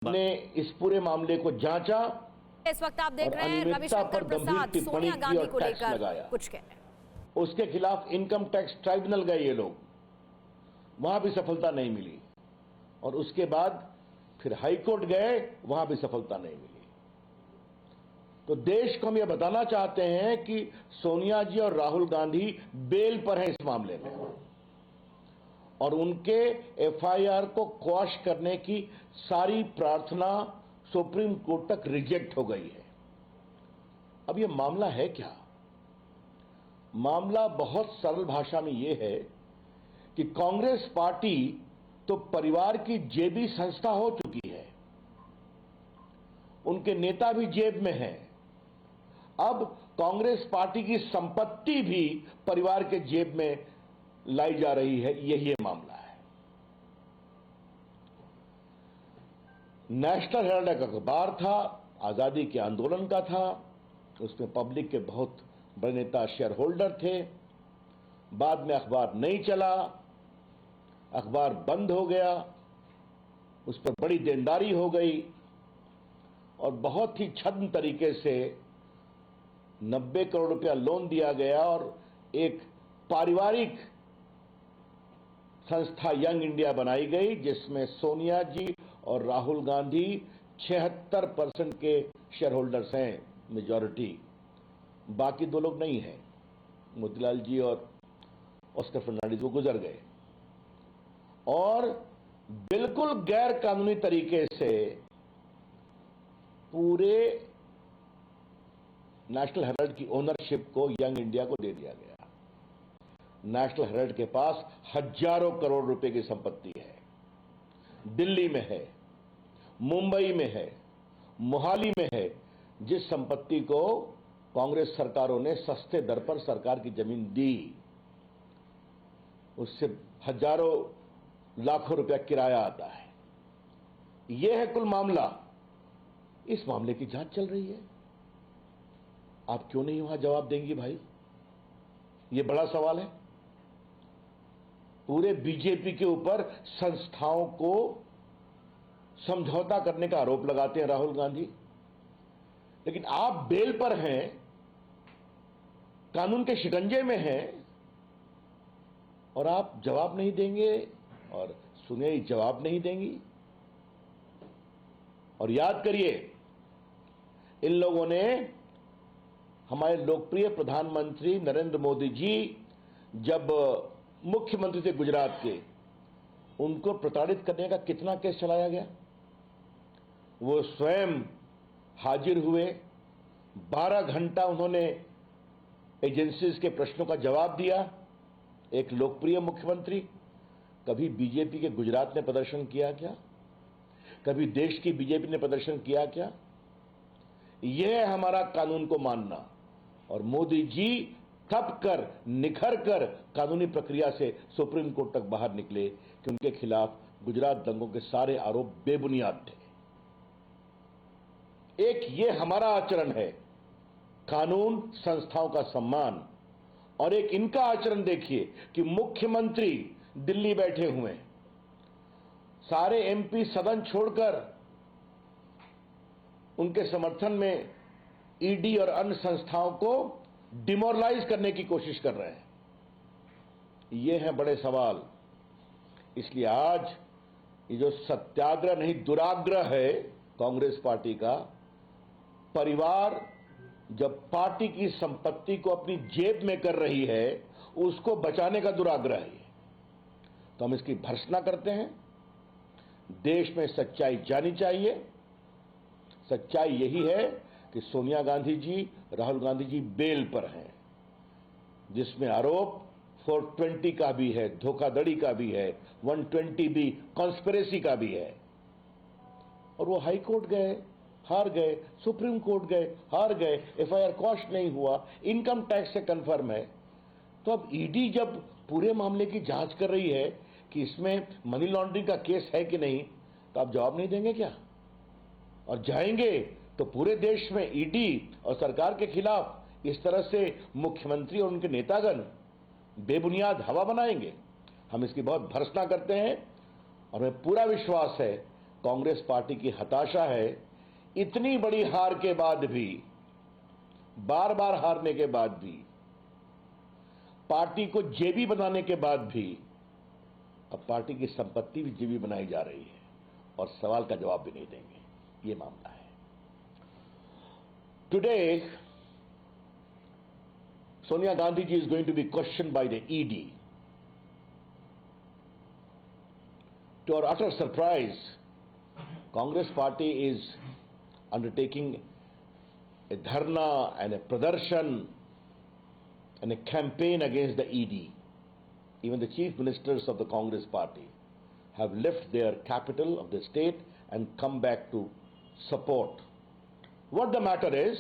ने इस पूरे मामले को जांचा। इस वक्त आप देख और रहे हैं अनियमितता रविशंकर पर गंभीर प्रसाद टिप्पणी सोनिया की गांधी और को टैक्स लेकर लगाया। कुछ कह रहे हैं। उसके खिलाफ इनकम टैक्स ट्राइब्यूनल गए ये लोग, वहां भी सफलता नहीं मिली, और उसके बाद फिर हाई कोर्ट गए, वहां भी सफलता नहीं मिली। तो देश को हम यह बताना चाहते हैं कि सोनिया जी और राहुल गांधी बेल पर हैं इस मामले में, और उनके एफआईआर को क्वाश करने की सारी प्रार्थना सुप्रीम कोर्ट तक रिजेक्ट हो गई है। अब यह मामला है क्या? मामला बहुत सरल भाषा में यह है कि कांग्रेस पार्टी तो परिवार की जेबी संस्था हो चुकी है, उनके नेता भी जेब में हैं। अब कांग्रेस पार्टी की संपत्ति भी परिवार के जेब में लाई जा रही है, यही मामला है। नेशनल हेराल्ड एक अखबार था, आजादी के आंदोलन का था, उसमें पब्लिक के बहुत बड़े नेता शेयर होल्डर थे। बाद में अखबार नहीं चला, अखबार बंद हो गया, उस पर बड़ी देनदारी हो गई, और बहुत ही छद्म तरीके से 90 करोड़ रुपया लोन दिया गया, और एक पारिवारिक संस्था यंग इंडिया बनाई गई, जिसमें सोनिया जी और राहुल गांधी 76% के शेयर होल्डर्स हैं, मेजॉरिटी। बाकी दो लोग नहीं हैं, मोतीलाल जी और ऑस्कर फर्नांडिस, वो गुजर गए। और बिल्कुल गैर कानूनी तरीके से पूरे नेशनल हेराल्ड की ओनरशिप को यंग इंडिया को दे दिया गया। नेशनल हेराल्ड के पास हजारों करोड़ रुपए की संपत्ति है, दिल्ली में है, मुंबई में है, मोहाली में है, जिस संपत्ति को कांग्रेस सरकारों ने सस्ते दर पर सरकार की जमीन दी, उससे हजारों लाखों रुपया किराया आता है। यह है कुल मामला। इस मामले की जांच चल रही है। आप क्यों नहीं वहां जवाब देंगी भाई? यह बड़ा सवाल है। पूरे बीजेपी के ऊपर संस्थाओं को समझौता करने का आरोप लगाते हैं राहुल गांधी, लेकिन आप बेल पर हैं, कानून के शिकंजे में हैं, और आप जवाब नहीं देंगे, और सुनिए जवाब नहीं देंगी। और याद करिए, इन लोगों ने हमारे लोकप्रिय प्रधानमंत्री नरेंद्र मोदी जी जब मुख्यमंत्री थे गुजरात के, उनको प्रताड़ित करने का कितना केस चलाया गया। वो स्वयं हाजिर हुए, 12 घंटा उन्होंने एजेंसीज के प्रश्नों का जवाब दिया। एक लोकप्रिय मुख्यमंत्री। कभी बीजेपी के गुजरात ने प्रदर्शन किया क्या? कभी देश की बीजेपी ने प्रदर्शन किया क्या? यह है हमारा कानून को मानना। और मोदी जी थप कर, निखर कर कानूनी प्रक्रिया से सुप्रीम कोर्ट तक बाहर निकले कि उनके खिलाफ गुजरात दंगों के सारे आरोप बेबुनियाद थे। एक ये हमारा आचरण है, कानून, संस्थाओं का सम्मान, और एक इनका आचरण देखिए कि मुख्यमंत्री दिल्ली बैठे हुए, सारे एमपी सदन छोड़कर उनके समर्थन में ईडी और अन्य संस्थाओं को डिमोरलाइज करने की कोशिश कर रहे हैं। ये हैं बड़े सवाल। इसलिए आज ये जो सत्याग्रह नहीं दुराग्रह है कांग्रेस पार्टी का, परिवार जब पार्टी की संपत्ति को अपनी जेब में कर रही है, उसको बचाने का दुराग्रह है। तो हम इसकी भर्त्सना करते हैं। देश में सच्चाई जानी चाहिए। सच्चाई यही है कि सोनिया गांधी जी, राहुल गांधी जी बेल पर हैं, जिसमें आरोप 420 का भी है, धोखाधड़ी का भी है, 120 भी कॉन्स्पिरेसी का भी है। और वो हाई कोर्ट गए, हार गए, सुप्रीम कोर्ट गए, हार गए, एफआईआर क्वॉश नहीं हुआ, इनकम टैक्स से कंफर्म है। तो अब ईडी जब पूरे मामले की जांच कर रही है कि इसमें मनी लॉन्ड्रिंग का केस है कि नहीं, तो आप जवाब नहीं देंगे क्या? और जाएंगे तो पूरे देश में ईडी और सरकार के खिलाफ इस तरह से मुख्यमंत्री और उनके नेतागण बेबुनियाद हवा बनाएंगे। हम इसकी बहुत भर्त्सना करते हैं, और हमें पूरा विश्वास है कांग्रेस पार्टी की हताशा है, इतनी बड़ी हार के बाद भी, बार बार हारने के बाद भी, पार्टी को जेबी बनाने के बाद भी अब पार्टी की संपत्ति भी जेबी बनाई जा रही है और सवाल का जवाब भी नहीं देंगे। ये मामला है। Today Sonia Gandhi ji is going to be questioned by the ED. To our utter surprise, Congress party is undertaking a dharna and a pradarshan and a campaign against the ED. Even the chief ministers of the Congress party have left their capital of the state and come back to support. What the matter is,